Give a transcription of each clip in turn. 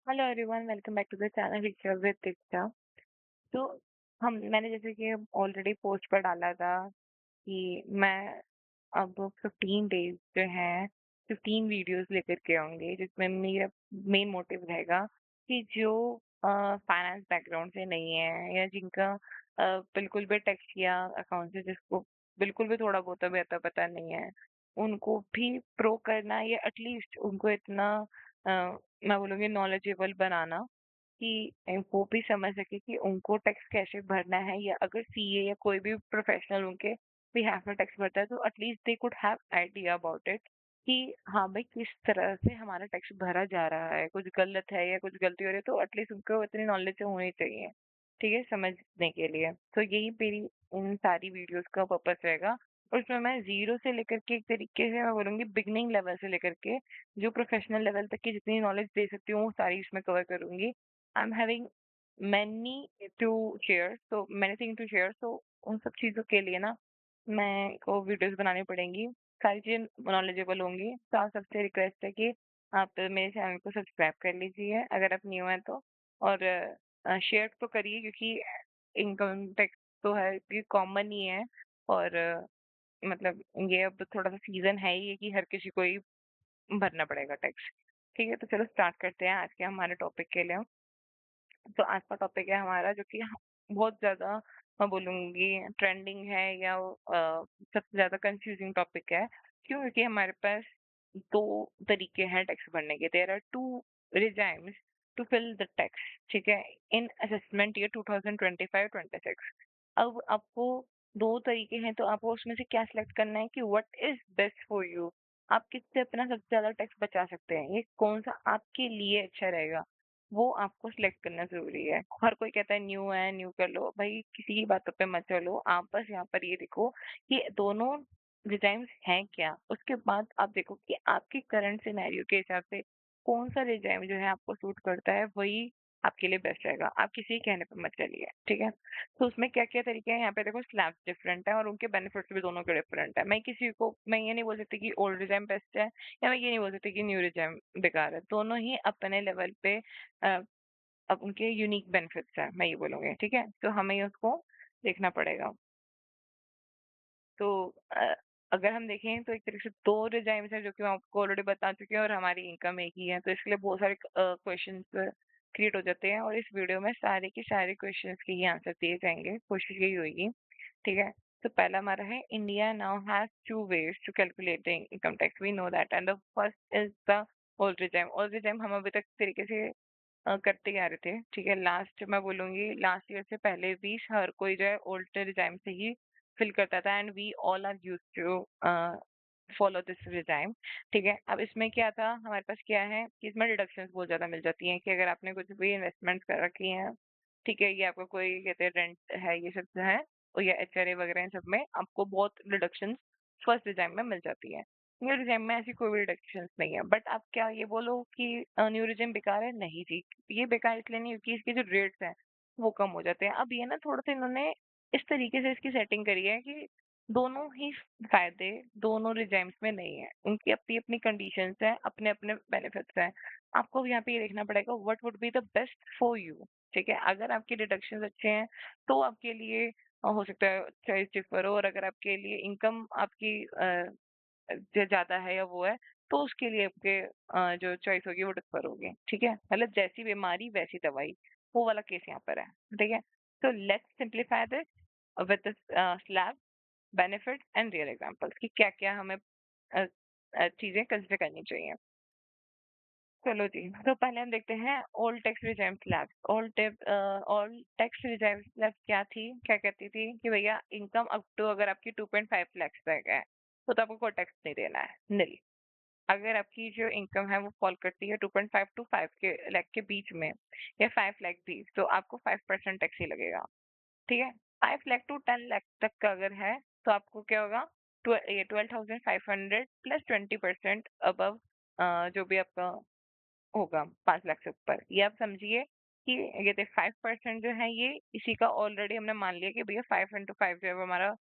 Hello everyone, welcome back to the channel picture with Diksha. तो हम मैंने जैसे कि ऑलरेडी पोस्ट पर डाला था कि मैं अब 15 डेज जो है 15 वीडियोस लेकर के आऊंगी, जिसमें मेरा मेन मोटिव रहेगा कि जो फाइनेंस बैकग्राउंड से नहीं है या जिनका बिल्कुल भी टैक्स या अकाउंट से जिसको बिल्कुल भी थोड़ा बहुत भी आता पता नहीं है, उनको भी प्रो करना या एटलीस्ट उनको इतना अ, मैं बोलूँगी नॉलेजेबल बनाना कि वो भी समझ सके कि उनको टैक्स कैसे भरना है, या अगर सीए या कोई भी प्रोफेशनल उनके बिहाफ में टैक्स भरता है तो at least they could have idea about it कि हाँ भाई किस तरह से हमारा टैक्स भरा जा रहा है, कुछ गलत है या कुछ गलती हो रही है तो एटलीस्ट उनको इतनी नॉलेज होनी चाहिए, ठीक है, समझने के लिए। तो यही मेरी इन सारी वीडियोस का पर्पस रहेगा। और उसमें मैं जीरो से लेकर के एक तरीके से मैं बोलूँगी बिगनिंग लेवल से लेकर के जो प्रोफेशनल लेवल तक की जितनी नॉलेज दे सकती हूँ वो सारी इसमें कवर करूँगी। I am having many to share, तो मैनी थिंग टू शेयर, तो उन सब चीज़ों के लिए ना मैं को वीडियोस बनानी पड़ेंगी, सारी चीज़ें नॉलेजेबल होंगी। तो आप सबसे रिक्वेस्ट है कि आप मेरे चैनल को सब्सक्राइब कर लीजिए अगर आप न्यू हैं तो, और शेयर तो करिए क्योंकि इनकम टैक्स तो है, ये कॉमन ही है। और मतलब ये अब थोड़ा सा सीजन है ही है कि हर किसी को ही भरना पड़ेगा टैक्स। ठीक है, तो चलो स्टार्ट करते हैं आज के हमारे टॉपिक के लिए। तो आज का टॉपिक है हमारा जो कि बहुत ज़्यादा मैं बोलूँगी ट्रेंडिंग है, या सबसे ज़्यादा कंफ्यूजिंग टॉपिक है। क्यों? क्योंकि हमारे पास 2 तरीके हैं टैक्स भरने के। There are 2 regimes to fill the tax, ठीक है? In assessment year 2025-26। अब आपको 2 तरीके हैं, तो आपको उसमें से क्या सिलेक्ट करना है कि what is best for you? आप किससे अपना सबसे ज़्यादा टैक्स बचा सकते हैं? ये कौन-सा आपके लिए अच्छा रहेगा? वो आपको सिलेक्ट करना ज़रूरी है। हर कोई कहता है न्यू है, न्यू कर लो। भई किसी की बातों पे मत चलो। आप बस यहाँ पर ये देखो कि दोनों रिजाइम्स हैं क्या? उसके बाद आप देखो कि आपके करंट सिनेरियो के हिसाब से कौन-सा रिजाइम जो है आपको सूट करता है, वही आपके लिए बेस्ट रहेगा। आप किसी के कहने पे मत चलिए, ठीक है? तो उसमें क्या-क्या तरीके हैं, यहाँ पे देखो स्लैब्स डिफरेंट है और उनके बेनिफिट्स भी दोनों के डिफरेंट है। मैं ये नहीं बोल सकती कि ओल्ड रिजाइम बेस्ट है, या मैं ये नहीं बोल सकती कि न्यू रिजाइम बेकार है। दोनों ही अपने लेवल पे अ, अब उनके यूनिक बेनिफिट्स हैं, मैं ये बोलूँगी, ठीक है? तो हमें उसको देखना पड़ेगा। तो अगर हम देखें तो एक तरीके से 2 रेजाइम्स हैं जो कि मैं आपको ऑलरेडी बता चुकी हूँ, और हमारी इनकम एक ही है, तो इसके लिए बहुत सारे क्वेश्चंस क्रिएट हो जाते हैं, और इस वीडियो में सारे के सारे क्वेश्चंस के ही आंसर दिए जाएँगे, कोशिश यही होगी, ठीक है? तो पहला हमारा है India now has 2 ways to calculating income tax, we know that, and the first is the old regime. Old regime हम अभी तक तरीके से करते ही आ रहे थे, ठीक है? लास्ट मैं बोलूँगी लास्ट ईयर से पहले भी हर कोई जो है ओल्ड रिजाइम से ही फिल करता था, and we all are used to follow this regime, ठीक है? अब इसमें क्या था, हमारे पास क्या है कि इसमें डिडक्शंस बहुत ज़्यादा मिल जाती हैं कि अगर आपने कुछ भी इन्वेस्टमेंट कर रखी हैं, ठीक है? ये आपका कोई कहते हैं रेंट है, ये सब जो है, और या एचआरए वगैरह इन सब में आपको बहुत डिडक्शंस फर्स्ट रिजाइम में मिल जाती है। न्यू रिजिम में ऐसी कोई भी रिडक्शंस नहीं है, बट आप क्या ये बोलो कि न्यू रिजिम बेकार है? नहीं जी, ये बेकार इसलिए नहीं क्योंकि इसके जो रेट्स हैं वो कम हो जाते हैं। अब ये ना थोड़ा सा इन्होंने इस तरीके से इसकी सेटिंग करी है कि दोनों ही फायदे दोनों रिजाइम्स में नहीं है, उनकी अपनी अपनी कंडीशंस हैं, अपने अपने बेनिफिट्स हैं। आपको अब यहाँ पे ये देखना पड़ेगा what would be the best for you, ठीक है? अगर आपके डिडक्शंस अच्छे हैं तो आपके लिए हो सकता है चॉइस डिफर हो, और अगर आपके लिए इनकम आपकी जो ज़्यादा है या वो है, तो उसके लिए आपके जो चॉइस होगी वो डिफर होगी, ठीक है? मतलब जैसी बीमारी वैसी दवाई, वो वाला केस यहाँ पर है, ठीक है? तो let's simplify this with this slab benefits and real examples कि क्या-क्या हमें चीज़ें कंसिडर करनी चाहिए। चलो जी, तो पहले हम देखते हैं old tax regime slabs. Old tax regime slab क्या थी? क्या कहती थी कि भैया इनकम अप टू अगर आपकी 2.5 लाख तक है, तो आपको कोई टैक्स नहीं देना है, निल। अगर आपकी जो इनकम है वो फॉल करती है 2.5 टू 5 के लाख के बीच में, या 5 लाख भी, तो आपको 5% टैक्स ही लगेगा, ठीक है? 5 लाख टू 10 लाख तक का अगर है, तो आपको क्या होगा, 12,500 प्लस 20% अबव जो भी आपका होगा 5 लाख से ऊपर। ये आप समझिए कि ये 5% जो है ये इसी का ऑलरेडी हमने मान लिया कि भैया 5 इंटू 5 जो है वो हमारा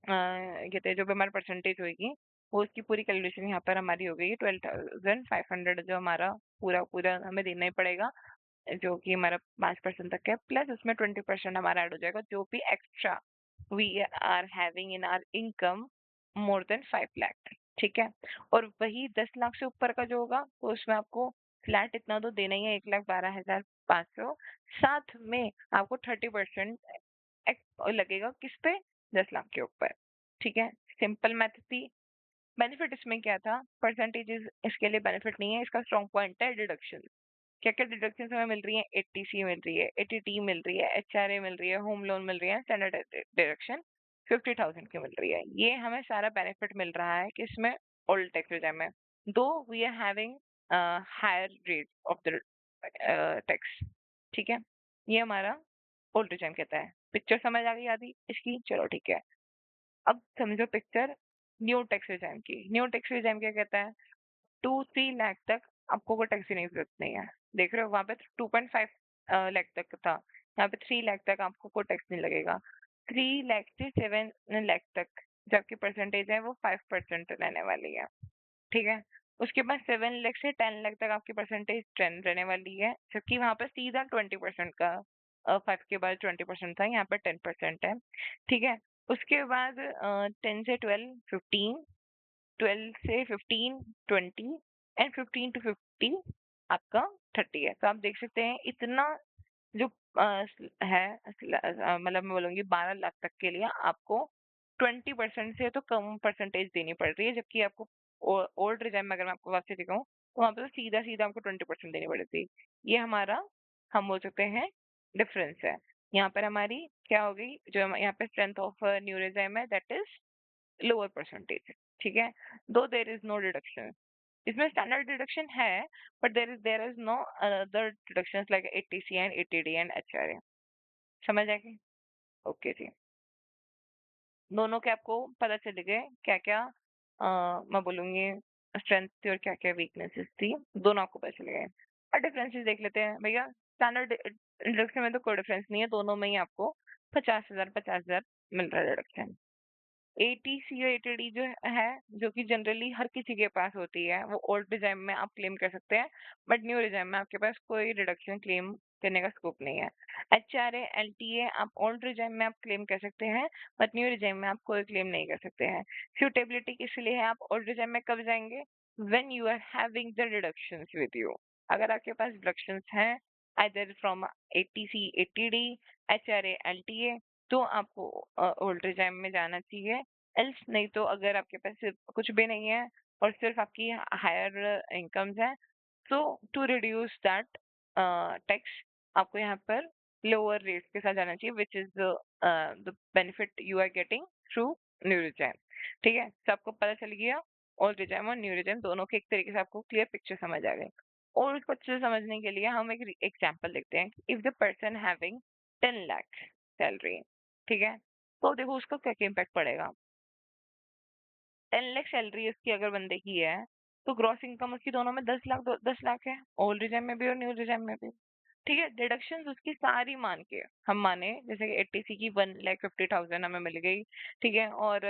कहते हैं जो भी हमारा परसेंटेज होगी, वो उसकी पूरी कैलकुलेशन यहाँ पर हमारी हो गई 12,500 जो हमारा पूरा पूरा हमें देना ही पड़ेगा, जो कि हमारा 5% तक है, प्लस उसमें 20% हमारा ऐड हो जाएगा जो भी extra we are having in our income more than 5 lakh. ठीक है। और वही 10 लाख से ऊपर का जो होगा तो उसमें आपको फ्लैट इतना तो देना ही है, 1,12,500। साथ में आपको 30% लगेगा किस पे, 10 लाख के ऊपर। ठीक है। सिंपल मैथ थी। बेनिफिट इसमें क्या था, परसेंटेजेस इसके लिए बेनिफिट नहीं है, इसका स्ट्रॉन्ग पॉइंट है डिडक्शन। क्या क्या डिडक्शन हमें मिल रही है, एटीसी मिल रही है, एटीटी मिल रही है, एचआरए मिल रही है, होम लोन मिल रही है, स्टैंडर्ड डिडक्शन 50,000 की मिल रही है। ये हमें सारा बेनिफिट मिल रहा है कि इसमें ओल्ड टैक्स रिजाइम में, though we are having higher rate of the tax. ठीक है। ये हमारा ओल्ड रिजाइम कहता है। पिक्चर समझ आ गई आदि इसकी, चलो ठीक है। अब समझो पिक्चर न्यू टैक्स रिजाइम की। न्यू टैक्स रिजाइम क्या कहता है, 2-3 लाख तक आपको कोई टैक्स देने की जरूरत नहीं है। देख रहे हो वहां पे 2.5 लाख तक था, यहाँ पे 3 लाख तक आपको कोई टैक्स नहीं लगेगा। 3 लाख से 7 लाख तक जो आपकी परसेंटेज है वो 5% रहने वाली है। ठीक है। उसके बाद 7 लाख से 10 लाख तक आपकी परसेंटेज 10 रहने वाली है, जबकि वहां पर सीधा 20% का 5 के बाद 20% था, यहाँ पर 10% है। ठीक है। उसके बाद 10 से 12 15, 12 से 15 20 एंड 15 टू 50 आपका 30 है। तो आप देख सकते हैं इतना जो है, मतलब मैं बोलूंगी 12 लाख तक के लिए आपको 20% से तो कम परसेंटेज देनी पड़ रही है, जबकि आपको ओल्ड रिजाइम में अगर मैं आपको वापस दिखाऊं तो वहां पे तो सीधा सीधा आपको 20% देनी पड़ी थी। ये हमारा, हम बोल सकते हैं, डिफरेंस है। यहाँ पर हमारी क्या हो गई, जो यहाँ पे स्ट्रेंथ ऑफ न्यू रिजाइम है दैट इज लोअर परसेंटेज। ठीक है। Though there is no deduction, इसमें स्टैंडर्ड डिडक्शन है, but there is no other deductions like ATC and ATD and HRA. समझ आएगी। ओके जी। दोनों के आपको पता चल गए क्या क्या, मैं बोलूंगी स्ट्रेंथ थी और क्या क्या वीकनेसेस थी, दोनों आपको पता चल गए। और डिफरेंसेस देख लेते हैं भैया। स्टैंडर्ड डिडक्शन में तो कोई डिफरेंस नहीं है, दोनों में ही आपको 50,000 मिल रहा है डिडक्शन। एटीसी और एटीडी जो है, जो कि जनरली हर किसी के पास होती है, वो ओल्ड रिजाइम में आप क्लेम कर सकते हैं, बट न्यू रिजाइम में आपके पास कोई रिडक्शन क्लेम करने का स्कोप नहीं है। एचआरए एलटीए आप ओल्ड रिजाइम में आप क्लेम कर सकते हैं, बट न्यू रिजाइम में आप कोई क्लेम नहीं कर सकते हैं। सुटेबिलिटी किस लिए है, आप ओल्ड रिजाइम में कब जाएंगे, when you are having the deductions with you. अगर आपके पास डिडक्शंस हैं either from ATC ATD HRA LTA, तो आपको ओल्ड रिजाइम में जाना चाहिए। एल्स नहीं तो, अगर आपके पास सिर्फ कुछ भी नहीं है और सिर्फ आपकी हायर इनकम्स है, तो टू रिड्यूस दैट टैक्स आपको यहाँ पर लोअर रेट्स के साथ जाना चाहिए, which is the benefit you are getting through new regime. ठीक है। तो आपको पता चल गया ओल्ड रिजाइम और न्यू रिजाइम दोनों के एक तरीके से आपको क्लियर पिक्चर समझ आ गई। और उसको अच्छे से समझने के लिए हम एक एग्जाम्पल देखते हैं। If the person having 10 lakh salary, ठीक है, तो देखो उसका क्या क्या इम्पैक्ट पड़ेगा। 10 लाख सैलरी उसकी अगर बंदे की है, तो ग्रॉस इनकम उसकी दोनों में 10 लाख, 10 लाख है, ओल्ड रिजाइम में भी और न्यू रिजाइम में भी। ठीक है। डिडक्शन उसकी सारी मान के हम माने, जैसे कि एटीसी की 1,50,000 हमें मिल गई। ठीक है। और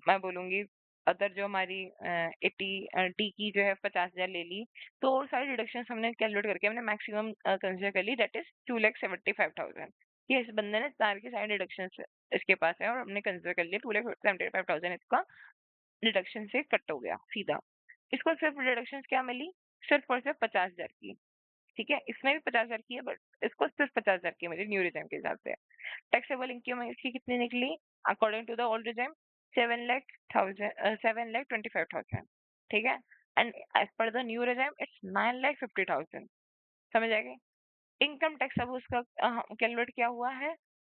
मैं बोलूंगी अदर जो हमारी एटी टी की जो है 50,000 ले ली, तो और सारी डिडक्शन हमने कैलकुलेट करके हमने मैक्सिमम कंसिडर कर ली, दैट इज 2,75,000। ये इस बंदे ने सारे के सारे डिडक्शन इसके पास है और हमने कंसिडर कर लिया 2,75,000 इसका डिडक्शन से कट हो गया सीधा। इसको सिर्फ डिडक्शन क्या मिली, सिर्फ और सिर्फ 50,000 की। ठीक है। इसमें भी 50,000 की है, बट इसको सिर्फ 50,000 की मिली न्यू रिजाइम के हिसाब से। टैक्सेबल इनकम इसकी कितनी निकली, according to the old regime 7,25,000। ठीक है। And as per the new regime it's 9,50,000। समझ आएगी। इनकम टैक्स अब उसका कैलकुलेट क्या हुआ है,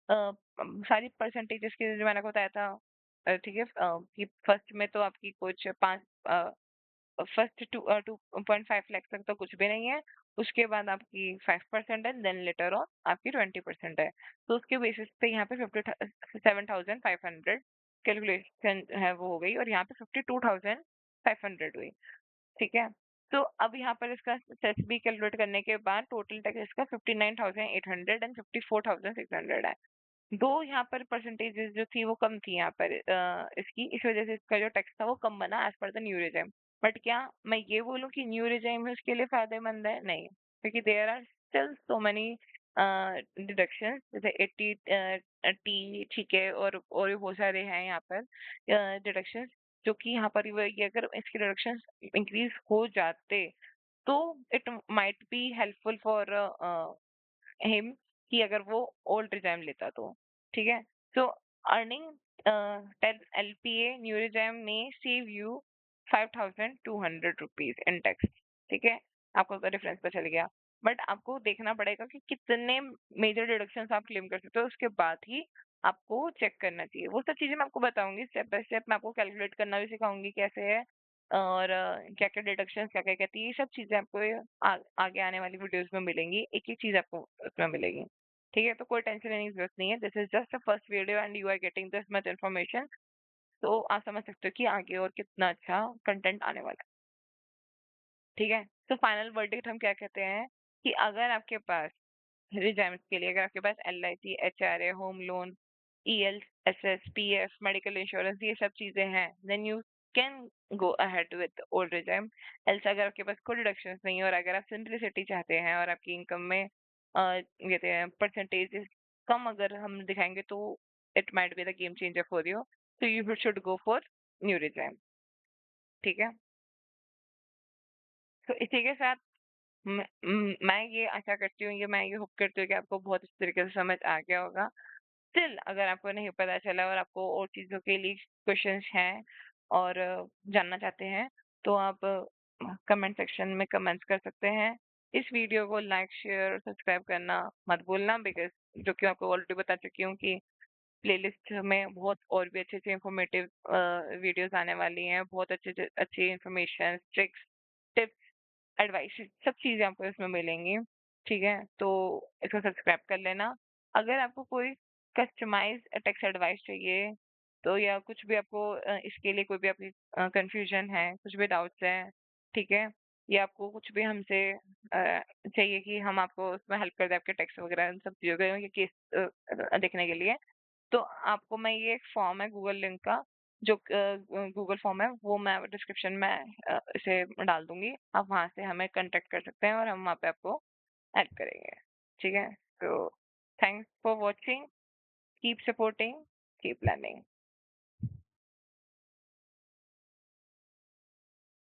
सारी परसेंटेजेस की जो मैंने आपको बताया था। ठीक है। कि फर्स्ट में तो आपकी कुछ पाँच, फर्स्ट 2.5 लाख तक तो कुछ भी नहीं है, उसके बाद आपकी 5% है, देन लेटर ऑन आपकी 20% है। तो उसके बेसिस पे यहाँ पे 57,500 कैलकुलेशन है वो हो गई, और यहाँ पे 52,500 हुई। ठीक है। तो अब यहाँ पर इसका सेस भी कैलकुलेट करने के बाद टोटल टैक्स इसका 59,800 एंड 54,600 है। दो यहाँ पर परसेंटेजेस जो थी वो कम थी यहाँ पर इसकी इस वजह से इसका जो टैक्स था वो कम बना as per the new regime. But क्या मैं ये बोलूँ कि न्यू रिजाइम है उसके लिए फायदेमंद है? नहीं, क्योंकि there are still so many deductions जैसे 80 टी ठीक है और भी बहुत सारे हैं यहाँ पर डिडक्शंस जो कि यहाँ पर ये अगर इसके डिडक्शंस इंक्रीज हो जाते तो it might be helpful for him कि अगर वो ओल्ड रिजाइम लेता तो ठीक है सो अर्निंग 10 LPA न्यू रिजाइम में save you 5,200 rupees in tax. ठीक है, आपको उसका डिफरेंस तो चल गया। बट आपको देखना पड़ेगा कि कितने मेजर डिडक्शंस आप क्लेम कर सकते हो, उसके बाद ही आपको चेक करना चाहिए। वो सब चीजें मैं आपको बताऊंगी स्टेप बाय स्टेप। मैं आपको कैलकुलेट करना भी सिखाऊंगी कैसे है और क्या क्या डिडक्शंस क्या क्या कहती है। ये सब चीजें आपको आगे आने वाली वीडियोस में मिलेंगी, एक एक चीज आपको उसमें मिलेगी। ठीक है, तो कोई टेंशन लेने की जरूरत नहीं है। This is just a first video and you are getting this much information. तो आप समझ सकते हो कि आगे और कितना अच्छा कंटेंट आने वाला है। ठीक है, तो फाइनल वर्डिक्ट हम क्या कहते हैं कि अगर आपके पास रिजाइम्स के लिए अगर आपके पास LIC, HRA, home loan, ELSS, PF, medical insurance ये सब चीजें हैं, then you can go ahead with old regime. Else अगर आपके पास कोई डिडक्शंस नहीं है और अगर आप सिंपलिसिटी चाहते हैं और आपकी इनकम में कहते हैं परसेंटेज कम अगर हम दिखाएंगे तो it might be the game changer for you, तो you should go for new regime. ठीक है, तो इसी के साथ मैं ये आशा करती हूँ, ये मैं ये होप करती हूँ कि आपको बहुत अच्छी तरीके से समझ आ गया होगा। स्टिल अगर आपको नहीं पता चला और आपको और चीज़ों के लिए क्वेश्चंस हैं और जानना चाहते हैं, तो आप कमेंट सेक्शन में कमेंट्स कर सकते हैं। इस वीडियो को लाइक, शेयर और सब्सक्राइब करना मत भूलना, बिकॉज़ जो कि आपको ऑलरेडी बता चुकी हूँ कि प्लेलिस्ट में बहुत और भी अच्छे-अच्छे इन्फॉर्मेटिव वीडियोज़ आने वाली हैं। बहुत अच्छी इन्फॉर्मेशन, ट्रिक्स, टिप्स, एडवाइस सब चीज़ें आपको इसमें मिलेंगी। ठीक है? तो इसको सब्सक्राइब कर लेना। अगर आपको कोई कस्टमाइज़्ड टैक्स एडवाइस चाहिए, तो या कुछ भी आपको इसके लिए कोई भी आपकी कन्फ्यूजन है, कुछ भी डाउट्स हैं, ठीक है? या आपको कुछ भी हमसे चाहिए कि हम आपको उसमें हेल्प कर दें आपके टैक्स वगैरह इन सब चीज़ों के ये केस देखने के लिए, तो आपको मैं ये एक फॉर्म है गूगल लिंक का जो गूगल फॉर्म है वो मैं डिस्क्रिप्शन में इसे डाल दूंगी। आप वहां से हमें कांटेक्ट कर सकते हैं और हम वहाँ पे आपको हेल्प करेंगे। ठीक है, तो thanks for watching, keep supporting, keep learning.